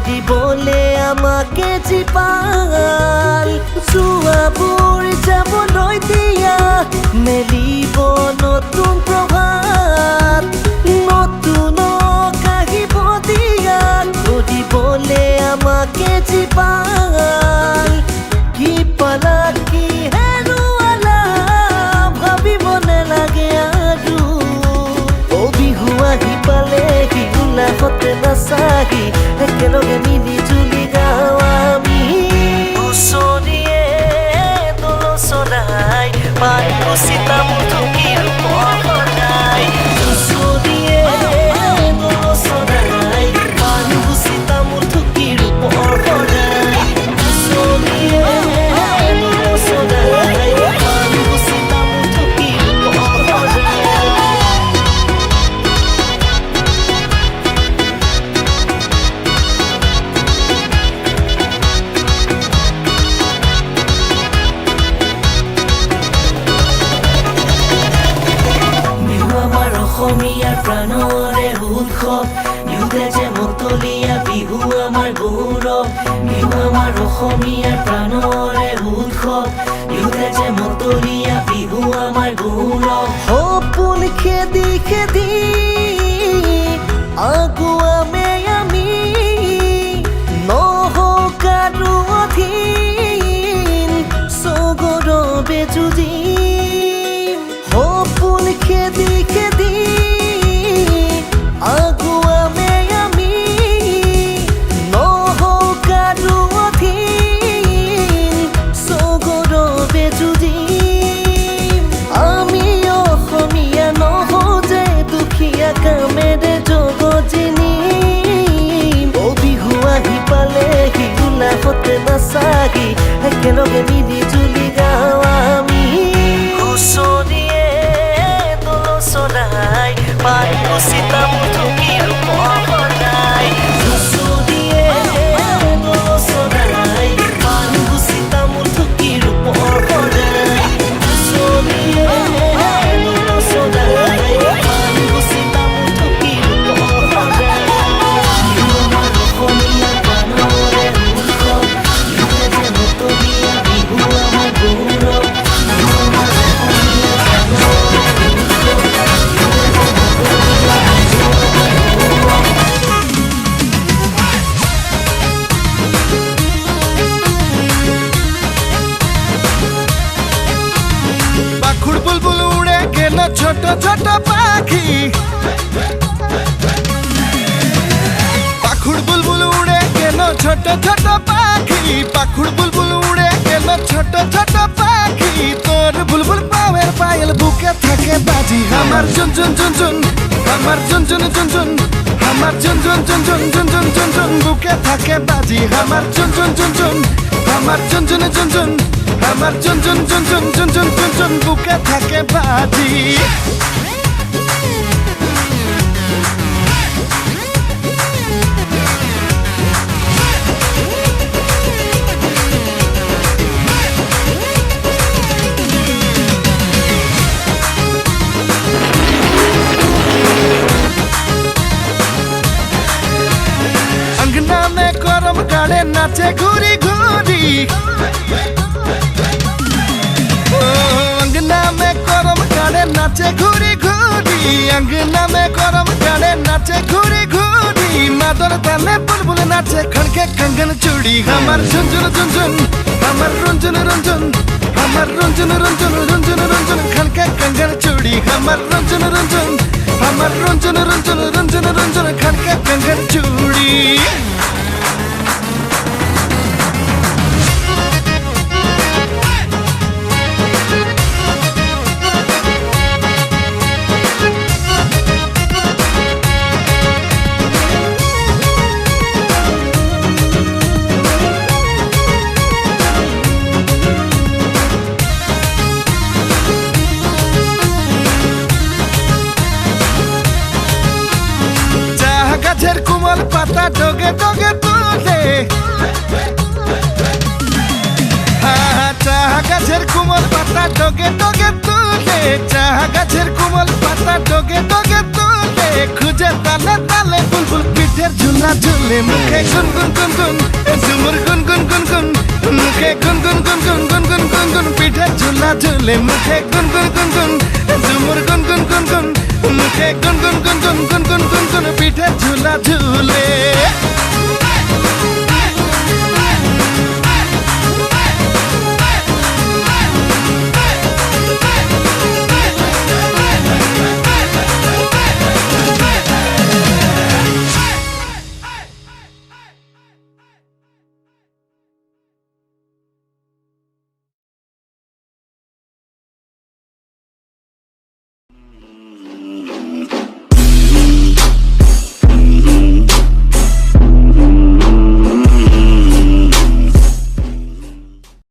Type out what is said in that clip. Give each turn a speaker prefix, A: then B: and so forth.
A: দিবলে আমাকে জীপাল জুৱাবোৰ যাবলৈ দিয়া মেলিব নতুন প্ৰভাত নতুনক আহিব দিয়া দিবলে আমাকে জীপাল কি পালা কি হেৰুৱালা ভাবিব নেলাগে আৰু বিহু আহি পালেহি উলাহতে নাচাহি একেলগে মিলি জুলি গাওঁ আমি ওচৰিয়ে দল চলাই পাৰিব চিতাম থকীৰ পৰাই ওচৰিয়ে দল চলাই পাৰিব চিতাম থকীৰ পৰাই ওচৰিয়ে দল চলাই পাৰিব চিতাম থকীৰ পৰাই অসমীয়াৰ প্ৰাণৰে উৎসৱ বিহুতে যে মতলীয়া বিহু আমাৰ গৌৰৱ বিহু আমাৰ অসমীয়াৰ প্ৰাণৰে উৎসৱ বিহুতে যে মতলীয়া বিহু আমাৰ গৌৰৱ সপোন খেদি খেদি আগুৱামে আমি নহওক আৰু অধীন সগৌৰৱে যুঁজিম সপোন খেদি খেদি আগুৱামে আমি নহওক আৰু অধীন সগৌৰৱে যুঁজিম আমি অসমীয়া নহওঁ যে দুখীয়া কামেৰে জগত জিনিম বিহু আহি পালেহি উলাহতে নাচাহি একেলগে মিলি জুলি গাওঁ আমি ওচৰিয়ে দল চলাই পাৰিব চিতাম থকীৰ পৰাই ওচৰিয়ে দল চলাই পাৰিব চিতাম থকীৰ পৰাই ওচৰিয়ে দল চলাই পাৰিব চিতাম থকীৰ পৰাই আমাৰ অসমীয়া গানৰে উৎসৱ বিহুতে যে মতলীয়া বিহু আমাৰ গৌৰৱ আমাৰ অসমীয়া গানৰে
B: পাখুর বুলবুল উড়ে গেল ছোট ছোট পাখি পাখুর বুলবুল উড়ে গেল ছোট ছোট পাখি পাখুর বুলবুল উড়ে গেল ছোট ছোট পাখি তোর বুলবুল পাওয়ের পায়েল বুকে থাকে বাজি আমার ঝুনঝুন ঝুনঝুন আমার ঝুনঝুন ঝুনঝুন আমার ঝুনঝুন ঝুনঝুন ঝুনঝুন ঝুনঝুন বুকে থাকে বাজি আমার ঝুনঝুন ঝুনঝুন আমার ঝুনঝুন ঝুনঝুন আমার ঝুনঝুন ঝুনঝুন ঝুনঝুন ঝুনঝুন বুকে থাকে বাজি अंगना में करम गाड़े नाचे घूरी घूरी अंगना में करम गाड़े नाचे घूरी घूरी अंगना में करम गाड़े नाचे घूरी घूरी मादर ताले बुलबुल नाचे खड़के कंगन चूड़ी हमार झुनझुन झुनझुन हमार रुंझुन रुंझुन हमार रुंझुन रुंझुन रुंझुन रुंझुन खड़के कंगन चूड़ी हमार रुंझुन रुंझुन हमार रुंझुन रुंझुन रुंझुन रुंझुन खड़के कंगन चूड़ी গাছের কোমল পাতা ডগে ডগে তোলে চা গাছের কোমল পাতা ডগে ডগে তোলে চা গাছের কোমল পাতা ডগে ডগে তোলে খুঁজে তালে তালে বুলবুল পিঠের ঝুল ঝুলা ঝুলে মুখে গুন গুন গুন গুন ঝুমুর গুন গুন গুন গুন মুখে গুন গুন গুন গুন গুন গুন গুন গুন পিঠে ঝুলা ঝুলে মুখে গুন গুন গুন গুন ঝুমুর গুন গুন গুন গুন মুখে গুন গুন গুন গুন গুন গুন গুন গুন পিঠে ঝুলা ঝুলে